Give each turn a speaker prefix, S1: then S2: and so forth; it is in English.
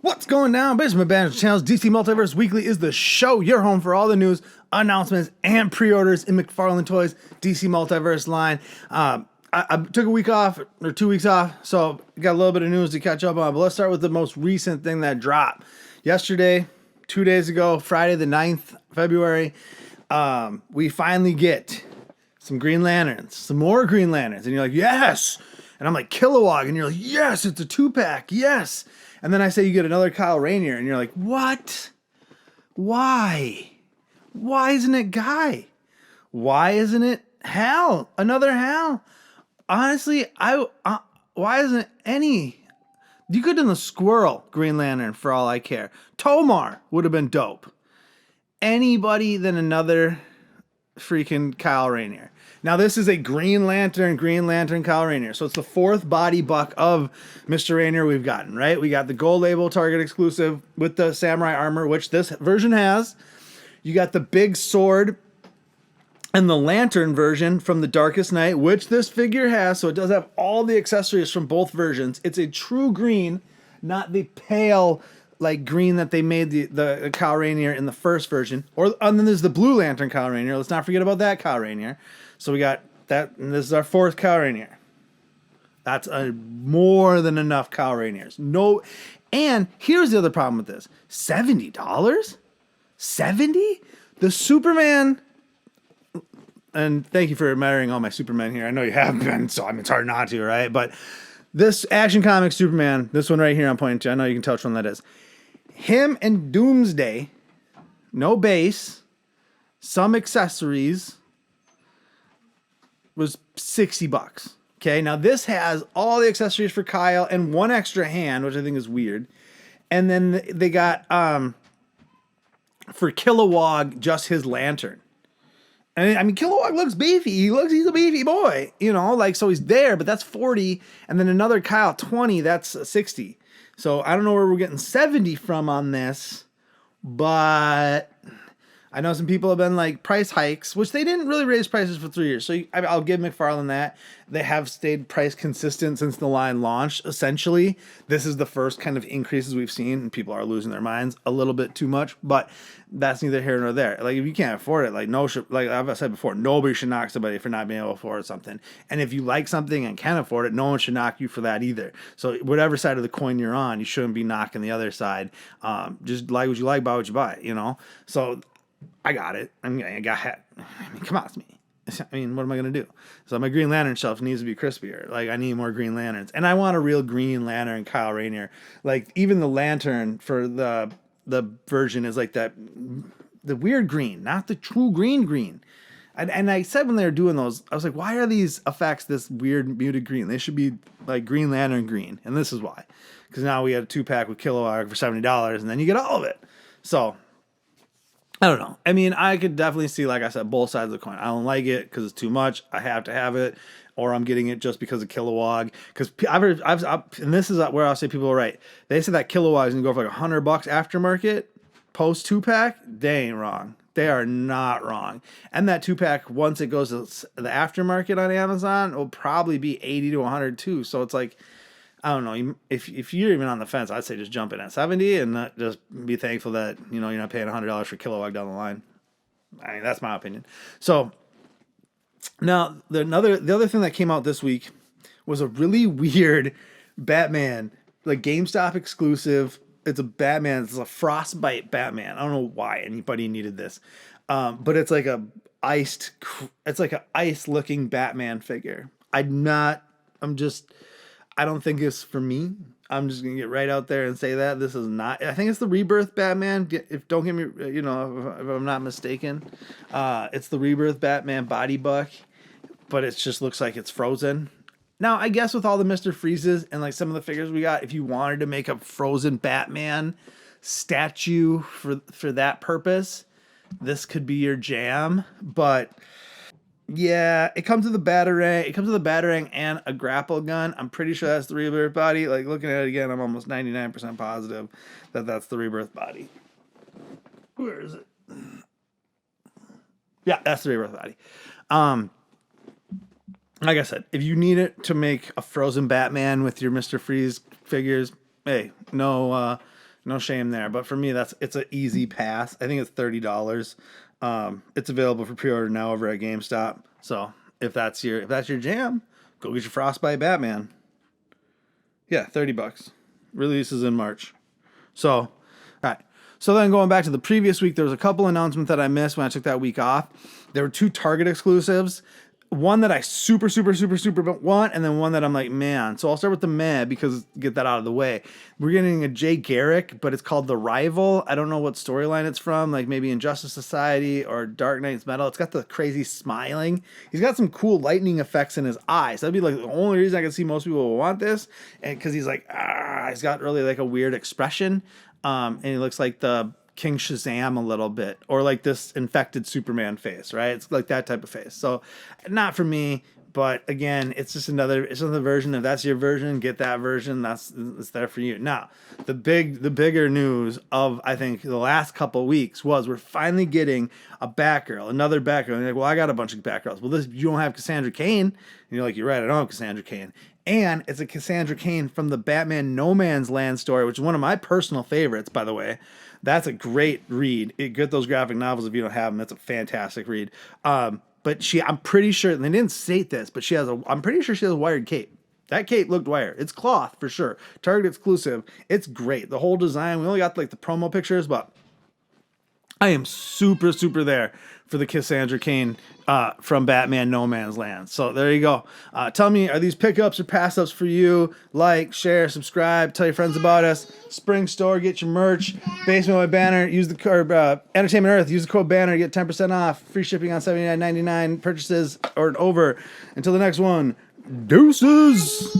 S1: What's going down, Basement Banter Channels? DC Multiverse Weekly is the show, your home for all the news, announcements, and pre-orders in McFarlane Toys DC Multiverse line. I took a week off, or 2 weeks off, so got a little bit of news to catch up on, but let's start with the most recent thing that dropped. Yesterday, 2 days ago, Friday the 9th, February, we finally get some Green Lanterns, some more Green Lanterns, and you're like, yes! And I'm like, Kilowog, and you're like, yes, it's a 2-pack, yes! And then I say you get another Kyle Rayner, and you're like, what? Why? Why isn't it Guy? Why isn't it Hal? Another Hal? Honestly, why isn't it any? You could have done the Squirrel Green Lantern for all I care. Tomar would have been dope. Anybody than another freaking Kyle Rayner. Now, this is a Green Lantern Kyle Rayner. So it's the fourth body buck of Mr. Rayner we've gotten, right? We got the gold label Target exclusive with the samurai armor, which this version has. You got the big sword and the lantern version from the Darkest Night, which this figure has. So it does have all the accessories from both versions. It's a true green, not the pale like green that they made the Kyle Rayner in the first version. And then there's the Blue Lantern Kyle Rayner. Let's not forget about that Kyle Rayner. So we got that, and this is our fourth Kyle Rayner. That's more than enough Kyle Rayners. No, and here's the other problem with this: $70, $70. The Superman. And thank you for admiring all my Supermen here. I know you have been, so I mean, it's hard not to, right? But this Action Comics Superman, this one right here I'm pointing to, I know you can tell which one that is. Him and Doomsday, no base, some accessories, was $60. Okay, now this has all the accessories for Kyle and one extra hand, which I think is weird. And then they got, for Kilowog, just his lantern. And I mean, Kilowog looks beefy. He's a beefy boy, you know, like, so he's there, but that's 40. And then another Kyle 20, that's 60. So I don't know where we're getting 70 from on this, but I know some people have been like price hikes, which they didn't really raise prices for 3 years. So I'll give McFarlane that. They have stayed price consistent since the line launched. Essentially, this is the first kind of increases we've seen, and people are losing their minds a little bit too much, but that's neither here nor there. Like, if you can't afford it, like I've said before, nobody should knock somebody for not being able to afford something. And if you like something and can afford it, no one should knock you for that either. So whatever side of the coin you're on, you shouldn't be knocking the other side. Just like what you like, buy what you buy, you know? So I got it. I mean, come on, it's me. I mean, what am I going to do? So my Green Lantern shelf needs to be crispier. Like, I need more Green Lanterns. And I want a real Green Lantern Kyle Rayner. Like, even the lantern for the version is like that, the weird green, not the true green. And I said when they were doing those, I was like, why are these effects this weird muted green? They should be like Green Lantern green. And this is why. Because now we had a 2-pack with Kilowog for $70, and then you get all of it. So I don't know. I mean, I could definitely see, like I said, both sides of the coin. I don't like it because it's too much. I have to have it, or I'm getting it just because of Kilowog. Because and this is where I'll say people are right. They said that Kilowog is gonna go for like $100 aftermarket post 2-pack. They ain't wrong. They are not wrong. And that 2-pack, once it goes to the aftermarket on Amazon, will probably be $80 to $100 too. So it's like, I don't know. If you're even on the fence, I'd say just jump in at 70 and not just be thankful that, you know, you're not paying $100 for Kilowog down the line. I mean, that's my opinion. So now the other thing that came out this week was a really weird Batman, like GameStop exclusive. It's a Batman. It's a Frostbite Batman. I don't know why anybody needed this, but it's like it's like an ice looking Batman figure. I don't think it's for me. I'm just going to get right out there and say that this is not, I think it's the Rebirth Batman. Don't get me, you know, if I'm not mistaken, it's the Rebirth Batman body buck, but it just looks like it's frozen. Now, I guess with all the Mr. Freezes and like some of the figures we got, if you wanted to make a frozen Batman statue for that purpose, this could be your jam, but yeah, it comes with a batarang. It comes with a batarang and a grapple gun. I'm pretty sure that's the Rebirth body. Like, looking at it again, I'm almost 99% positive that that's the Rebirth body. Where is it? Yeah, that's the Rebirth body. Like I said, if you need it to make a frozen Batman with your Mr. Freeze figures, hey, no No shame there. But for me, it's an easy pass. I think it's $30. It's available for pre-order now over at GameStop. So if that's your jam, go get your Frostbite Batman. Yeah, $30. Releases in March. So, all right. So then going back to the previous week, there was a couple announcements that I missed when I took that week off. There were 2 Target exclusives. One that I super want, and then one that I'm like, man. So I'll start with the meh because get that out of the way. We're getting a Jay Garrick, but it's called The Rival. I don't know what storyline it's from, like maybe Injustice Society or Dark Knight's Metal. It's got the crazy smiling. He's got some cool lightning effects in his eyes. That'd be like the only reason I can see most people will want this, and because he's like, he's got really like a weird expression, and he looks like the King Shazam a little bit, or like this infected Superman face, right? It's like that type of face. So not for me, but again, it's another version. If that's your version, get that version. It's there for you. Now, the bigger news of, I think, the last couple weeks was we're finally getting a Batgirl, another Batgirl. And you're like, well, I got a bunch of Batgirls. Well, you don't have Cassandra Cain. And you're like, you're right, I don't have Cassandra Cain. And it's a Cassandra Cain from the Batman No Man's Land story, which is one of my personal favorites, by the way. That's a great read. Get those graphic novels if you don't have them. That's a fantastic read. But I'm pretty sure, and they didn't state this, but I'm pretty sure she has a wired cape. That cape looked wired. It's cloth for sure. Target exclusive. It's great. The whole design, we only got like the promo pictures, but I am super there for the Cassandra Cain from Batman No Man's Land. So there you go. Tell me, are these pickups or pass-ups for you? Like, share, subscribe, tell your friends about us. Spring Store, get your merch. Basement by Banter, use the code Entertainment Earth. Use the code Banter, get 10% off. Free shipping on $79.99 purchases or over. Until the next one, deuces.